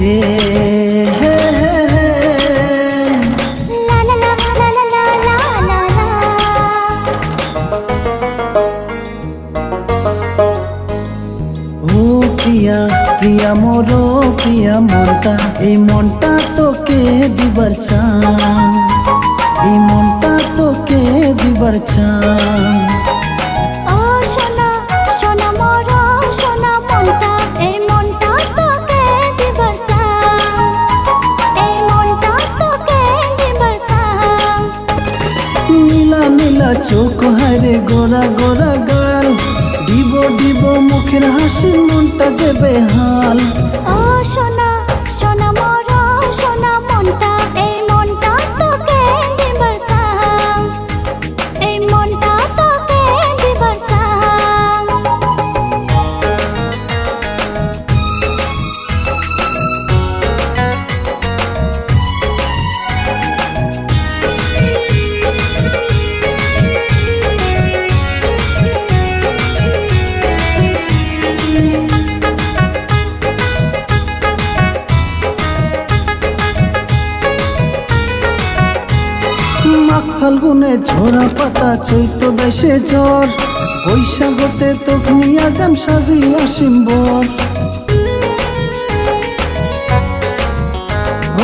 হে হে হে হে লা লা লা লা লা লা লা লা লা। ও প্রিয়া প্রিয়া মোর প্রিয়া মনটা, এই মনটা তোকে দিবার চাই, এই মনটা তোকে দিবার চাই। ও সোনা সোনা মোর সোনা মনটা, এই মনটা তোকে দিবার চাই, এই মনটা তোকে দিবার চাই। নীলা নীলা চোখ হায়রে গোরা গোরা গাল, দিব দিব মুখের হাসি মনটা যে বেহাল। ও সোনা সোনা মোর সোনা মনটা, এই মনটা তোকে দিবার চাই, এই মনটা তোকে দিবার চাই। মাঘ ফাল্গুনে ঝরা পাতা চৈত দেশে ঝড়, বৈশাখতে তখনিয়া যাম সাজিয়া সিম্বর।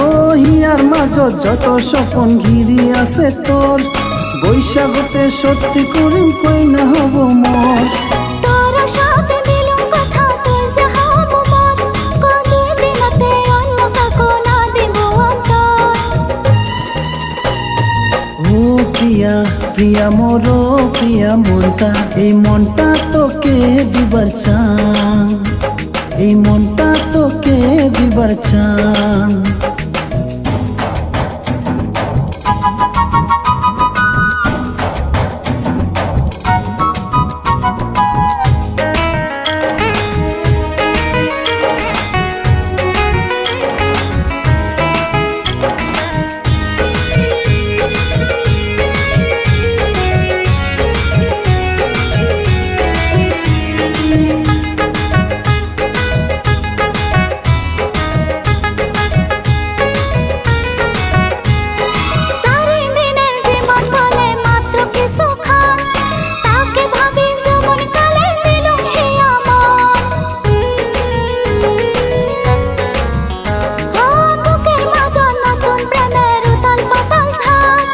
ও হিয়ার মাঝ যত স্বপন ঘিরি আছে তোর, বৈশাখতে সত্যি করিম কই না হব মোর। তোর সাথে দিলুম কথা তুই যে হব মোর, কোনদিন দিনতে অন্য কাকো না দিব অন্তর। ও প্রিয়া প্রিয়া মোর প্রিয়া মনটা, এই মনটা তোকে দিবার চাই, এই মনটা তোকে দিবার চাই। সারি দিনের জীবন বলে মাত্র কিছুক্ষণ, তাকে ভাবি যৌবন কালে দিলুম হিয়া মন। ও বুকের মাঝে নতুন প্রেমের উতাল পাতাল ঝড়,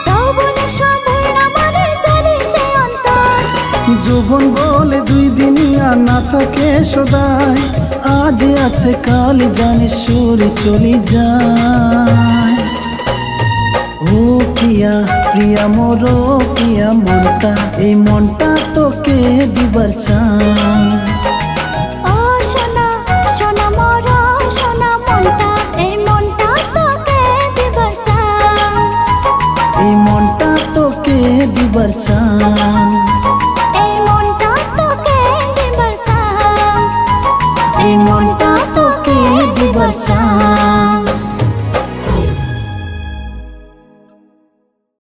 যৌবনে সব ভুইলা মানে জ্বলিছে অন্তর। যৌবন বলে দুই দিনিয়া না থাকে সদাই, আজ আছে কাল জানি সুরে চলি যায়। ও প্রিয়া প্রিয়া মোর প্রিয়া মনটা, এই মনটা তোকে দিবার চাই। ও সোনা সোনা মোর সোনা মনটা, এই মনটা তোকে দিবার চাই, এই মনটা তোকে দিবার চাই।